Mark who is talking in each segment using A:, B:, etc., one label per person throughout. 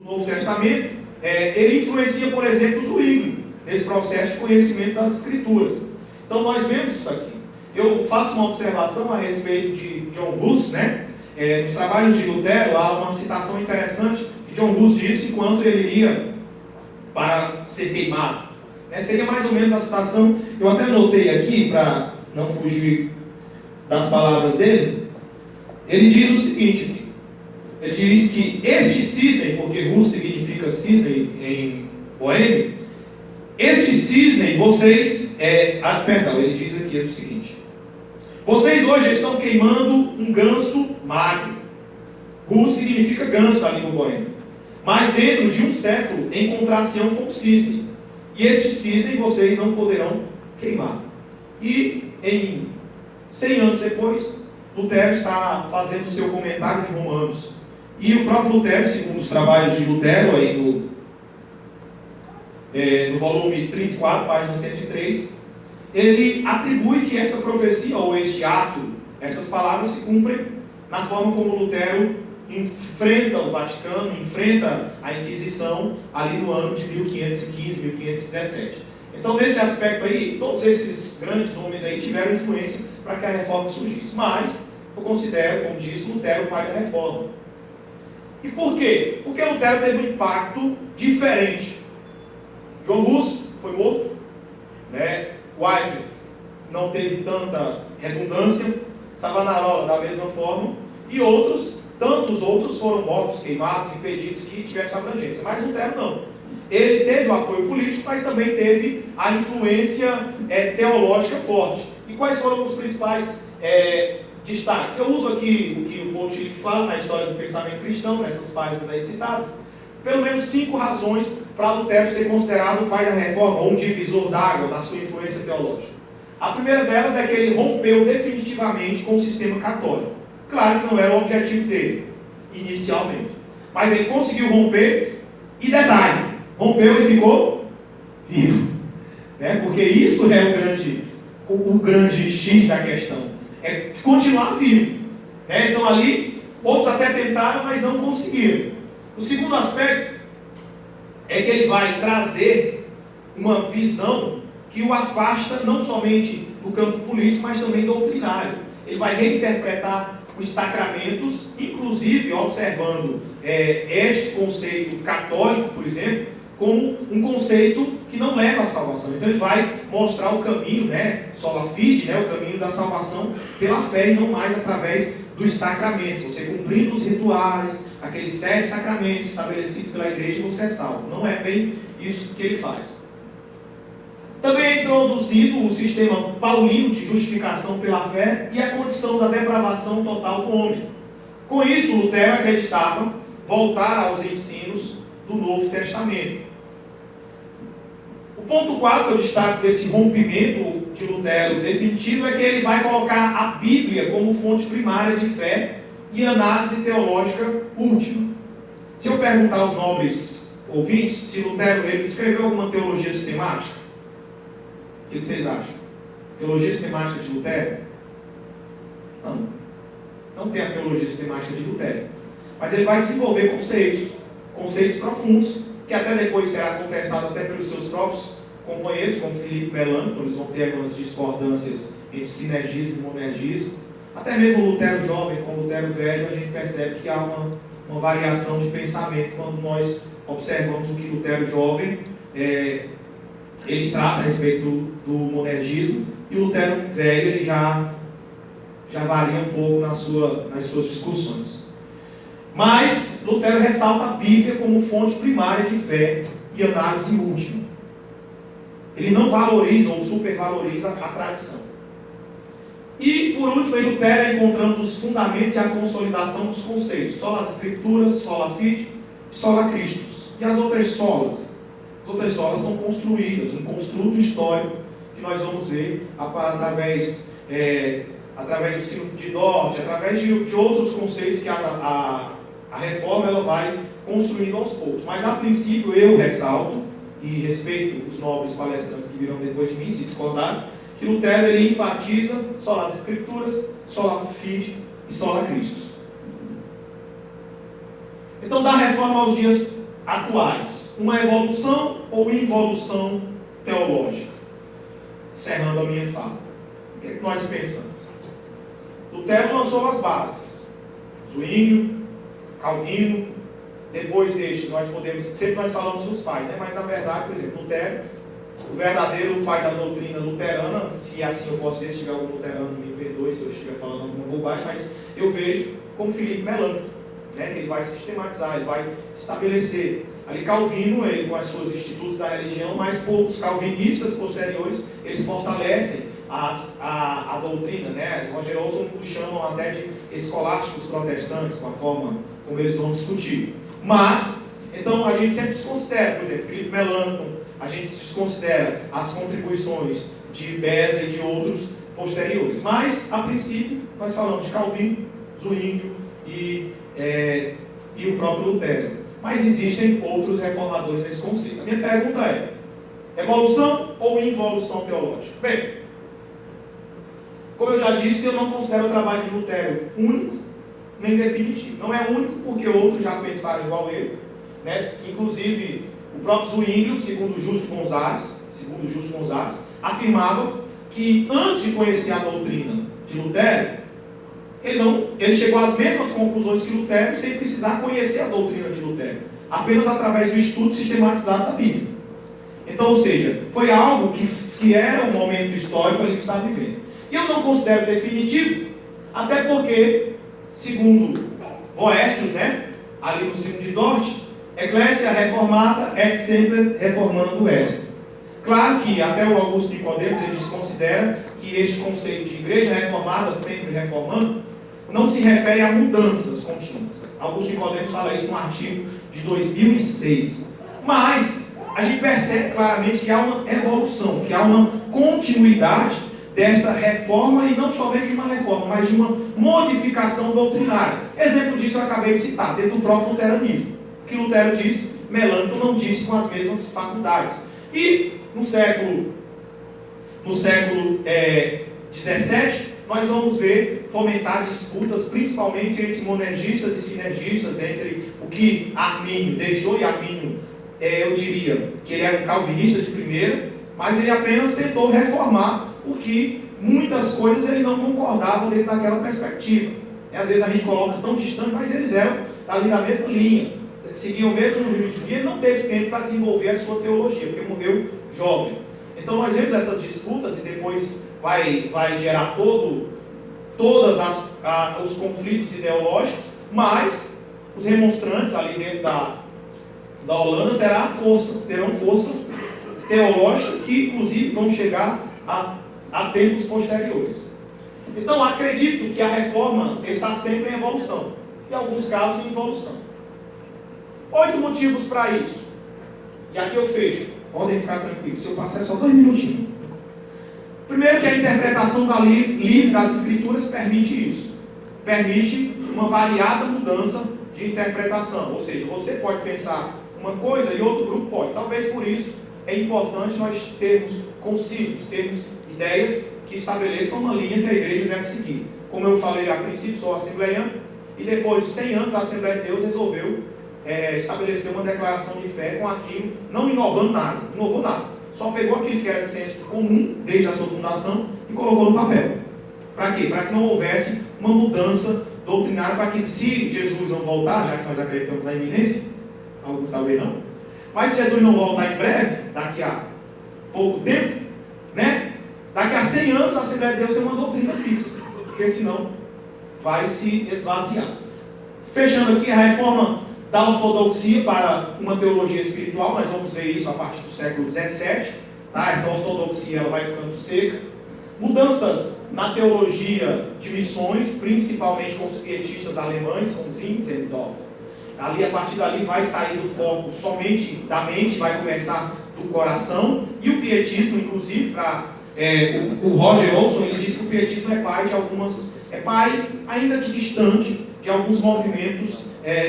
A: Novo Testamento, ele influencia, por exemplo, o Zwingli, nesse processo de conhecimento das Escrituras. Então nós vemos isso aqui. Eu faço uma observação a respeito de John Hus, né? Nos trabalhos de Lutero há uma citação interessante que John Hus disse enquanto ele iria para ser queimado. Seria mais ou menos a citação, eu até anotei aqui para não fugir das palavras dele. Ele diz o seguinte aqui. Ele diz que este cisne, porque Hus significa cisne em boêmio, este cisne, vocês, ele diz aqui o seguinte: vocês hoje estão queimando um ganso magro. Hus significa ganso na língua boêmia. Mas dentro de um século encontrar-se-ão com cisne. E este cisne vocês não poderão queimar. E em 100 anos depois, Lutero está fazendo o seu comentário de Romanos. E o próprio Lutero, segundo os trabalhos de Lutero, aí no volume 34, página 103, ele atribui que esta profecia, ou este ato, essas palavras se cumprem na forma como Lutero enfrenta o Vaticano, enfrenta a Inquisição, ali no ano de 1515, 1517. Então, nesse aspecto aí, todos esses grandes homens aí tiveram influência para que a reforma surgisse. Mas, eu considero, como disse, Lutero o pai da reforma. E por quê? Porque Lutero teve um impacto diferente. João Hus foi morto, né? Wycliffe não teve tanta redundância, Savonarola da mesma forma, e tantos outros foram mortos, queimados, impedidos que tivessem abrangência. Mas Lutero não. Ele teve o apoio político, mas também teve a influência teológica forte. E quais foram os principais destaques? Eu uso aqui o que o Paul Tillich fala na história do pensamento cristão, nessas páginas aí citadas, pelo menos 5 razões para Lutero ser considerado o pai da reforma, ou um divisor d'água na sua influência teológica. A primeira delas é que ele rompeu definitivamente com o sistema católico. Claro que não era o objetivo dele, inicialmente. Mas ele conseguiu romper, e detalhe, rompeu e ficou vivo. Né? Porque isso é o grande X da questão. É continuar vivo. Né? Então ali, outros até tentaram, mas não conseguiram. O segundo aspecto é que ele vai trazer uma visão que o afasta não somente do campo político, mas também doutrinário. Ele vai reinterpretar os sacramentos, inclusive observando este conceito católico, por exemplo, como um conceito que não leva à salvação. Então ele vai mostrar o caminho, sola fide, o caminho da salvação pela fé e não mais através dos sacramentos. Você cumprindo os rituais, aqueles 7 sacramentos estabelecidos pela igreja, você é salvo. Não é bem isso que ele faz. Também é introduzido o sistema paulino de justificação pela fé e a condição da depravação total do homem. Com isso, Lutero acreditava voltar aos ensinos do Novo Testamento. O ponto 4 que eu destaco desse rompimento de Lutero definitivo é que ele vai colocar a Bíblia como fonte primária de fé e análise teológica última. Se eu perguntar aos nobres ouvintes se Lutero ele escreveu alguma teologia sistemática, o que vocês acham? Teologia sistemática de Lutero? Não. Não tem a teologia sistemática de Lutero. Mas ele vai desenvolver conceitos profundos, que até depois será contestado até pelos seus próprios companheiros, como Filipe Melano, então eles vão ter algumas discordâncias entre sinergismo e monergismo. Até mesmo Lutero jovem com Lutero velho, a gente percebe que há uma variação de pensamento quando nós observamos o que Lutero jovem ele trata a respeito do monergismo, e o Lutero velho ele já varia um pouco nas suas discussões. Mas Lutero ressalta a Bíblia como fonte primária de fé e análise última. Ele não valoriza ou supervaloriza a tradição. E, por último, em Lutero encontramos os fundamentos e a consolidação dos conceitos. Sola Escrituras, sola fide, sola Christus. E as outras solas? As outras solas são construídas, um construto histórico que nós vamos ver através do Sínodo de Dort, através de outros conceitos que a reforma ela vai construindo aos poucos. Mas, a princípio, eu ressalto, e respeito os nobres palestrantes que virão depois de mim, se discordarem, que Lutero ele enfatiza sola as Escrituras, sola fide e sola Christus. Então, da reforma aos dias atuais, uma evolução ou involução teológica? Encerrando a minha fala, o que é que nós pensamos? Lutero lançou as bases, Zwinglio, Calvino. Depois destes, nós podemos, sempre nós falamos dos pais, né? Mas na verdade, por exemplo, Lutero, o verdadeiro pai da doutrina luterana, se assim eu posso dizer, se tiver algum luterano, me perdoe se eu estiver falando alguma bobagem, mas eu vejo como Filipe Melanchthon, né? Que ele vai sistematizar, ele vai estabelecer. Ali Calvino, ele com as suas institutos da religião, mas poucos calvinistas posteriores, eles fortalecem a doutrina, né? Roger Olson os chamam até de escolásticos protestantes, com a forma como eles vão discutir. Mas, então a gente sempre desconsidera, por exemplo, Filipe Melanchthon, a gente desconsidera as contribuições de Beza e de outros posteriores. Mas, a princípio, nós falamos de Calvino, Zwinglio e o próprio Lutero. Mas existem outros reformadores nesse conceito. A minha pergunta é: evolução ou involução teológica? Bem, como eu já disse, eu não considero o trabalho de Lutero único nem definitivo. Não é único porque outros já pensaram igual ele, né? Inclusive o próprio Zwinglio, segundo Justo Gonzales, afirmava que antes de conhecer a doutrina de Lutero, ele chegou às mesmas conclusões que Lutero sem precisar conhecer a doutrina de Lutero, apenas através do estudo sistematizado da Bíblia. Então, ou seja, foi algo que era um momento histórico ali que está vivendo. E eu não considero definitivo, até porque, segundo Boethius, né, ali no signo de Dort, Ecclesia reformata et sempre reformando est. Claro que até o Augusto Nicodemos ele considera que este conceito de igreja reformada sempre reformando não se refere a mudanças contínuas. Augusto Nicodemos fala isso no artigo de 2006. Mas a gente percebe claramente que há uma evolução, que há uma continuidade desta reforma, e não somente de uma reforma, mas de uma modificação doutrinária. Exemplo disso eu acabei de citar, dentro do próprio luteranismo. O que Lutero disse, Melanchthon não disse com as mesmas faculdades. E no século XVII, nós vamos ver fomentar disputas, principalmente entre monergistas e sinergistas, entre o que Armínio deixou, e Armínio, eu diria que ele era um calvinista de primeira, mas ele apenas tentou reformar o que muitas coisas ele não concordava dentro daquela perspectiva. E às vezes a gente coloca tão distante, mas eles eram ali da mesma linha, seguiam o mesmo limite. E ele não teve tempo para desenvolver a sua teologia, porque morreu jovem. Então nós vemos essas disputas, e depois vai gerar todos os conflitos ideológicos, mas os remonstrantes ali dentro da Holanda terão força teológica, que inclusive vão chegar a tempos posteriores. Então acredito que a reforma está sempre em evolução, em alguns casos em involução. 8 motivos para isso, e aqui eu fecho, podem ficar tranquilos, se eu passar só 2 minutinhos. Primeiro, que a interpretação livre das Escrituras permite isso, permite uma variada mudança de interpretação, ou seja, você pode pensar uma coisa e outro grupo pode. Talvez por isso é importante nós termos concílios, termos ideias que estabeleçam uma linha que a igreja deve seguir. Como eu falei a princípio, sou assembleiano, e depois de 100 anos a Assembleia de Deus resolveu estabelecer uma declaração de fé com aquilo, não inovou nada, só pegou aquilo que era de senso comum desde a sua fundação e colocou no papel. Para quê? Para que não houvesse uma mudança doutrinária, para que, se Jesus não voltar, já que nós acreditamos na iminência, alguns talvez não, mas se Jesus não voltar em breve, daqui a pouco tempo, né? Daqui a 100 anos a Assembleia de Deus tem uma doutrina fixa, porque senão vai se esvaziar. Fechando aqui a reforma da ortodoxia para uma teologia espiritual, nós vamos ver isso a partir do século XVII, tá? Essa ortodoxia ela vai ficando seca. Mudanças na teologia de missões, principalmente com os pietistas alemães, com Zinzendorf. Ali, a partir dali, vai sair do foco somente da mente, vai começar do coração, e o pietismo, inclusive, o Roger Olson, ele diz que o pietismo é pai, ainda que distante, de alguns movimentos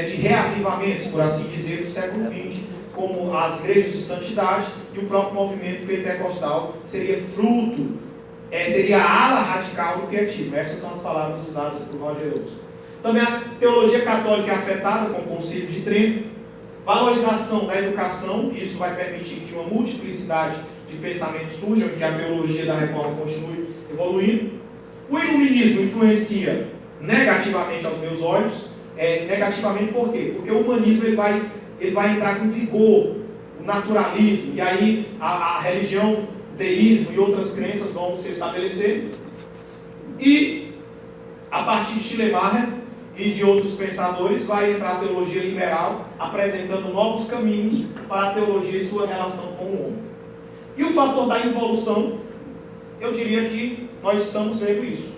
A: de reavivamentos, por assim dizer, do século XX, como as igrejas de santidade, e o próprio movimento pentecostal seria seria a ala radical do pietismo. Essas são as palavras usadas por Roger Olson. Também a teologia católica é afetada com o Concílio de Trento, valorização da educação, e isso vai permitir que uma multiplicidade de pensamentos surja, que a teologia da reforma continue evoluindo. O iluminismo influencia negativamente aos meus olhos. Negativamente por quê? Porque o humanismo ele vai entrar com vigor, o naturalismo, e aí a religião, o deísmo e outras crenças vão se estabelecer. E a partir de Schleiermacher e de outros pensadores vai entrar a teologia liberal, apresentando novos caminhos para a teologia e sua relação com o homem. E o fator da involução, eu diria que nós estamos vendo isso.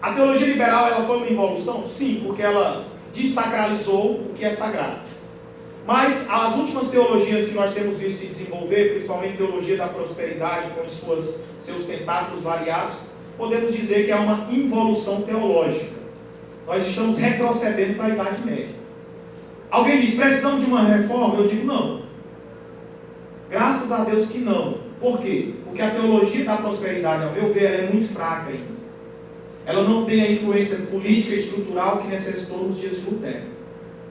A: A teologia liberal ela foi uma involução? Sim, porque ela desacralizou o que é sagrado. Mas as últimas teologias que nós temos visto se desenvolver, principalmente teologia da prosperidade, com seus tentáculos variados, podemos dizer que é uma involução teológica. Nós estamos retrocedendo para a Idade Média. Alguém diz, precisamos de uma reforma? Eu digo, não. Graças a Deus que não. Por quê? Porque a teologia da prosperidade, ao meu ver, ela é muito fraca ainda. Ela não tem a influência política e estrutural que necessitou nos dias de Lutero.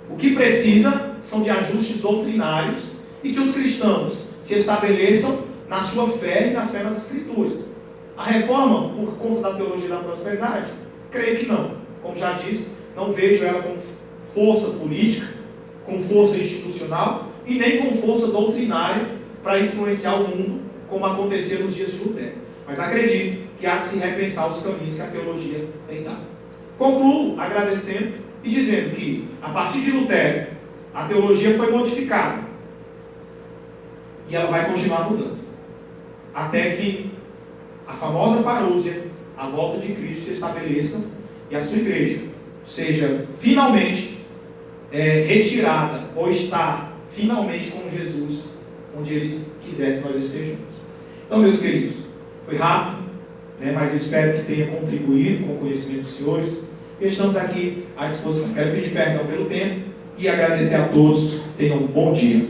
A: O que precisa são de ajustes doutrinários e que os cristãos se estabeleçam na sua fé e na fé nas Escrituras. A reforma, por conta da teologia da prosperidade, creio que não. Como já disse, não vejo ela com força política, com força institucional e nem com força doutrinária para influenciar o mundo, como aconteceu nos dias de Lutero. Mas acredito que há de se repensar os caminhos que a teologia tem dado. Concluo agradecendo e dizendo que, a partir de Lutero, a teologia foi modificada. E ela vai continuar mudando. Até que a famosa parúzia, a volta de Cristo, se estabeleça e a sua igreja seja finalmente retirada, ou está finalmente com Jesus, onde Ele quiser que nós estejamos. Então, meus queridos, foi rápido, mas eu espero que tenha contribuído com o conhecimento dos senhores. E estamos aqui à disposição. Quero pedir perdão pelo tempo e agradecer a todos. Tenham um bom dia.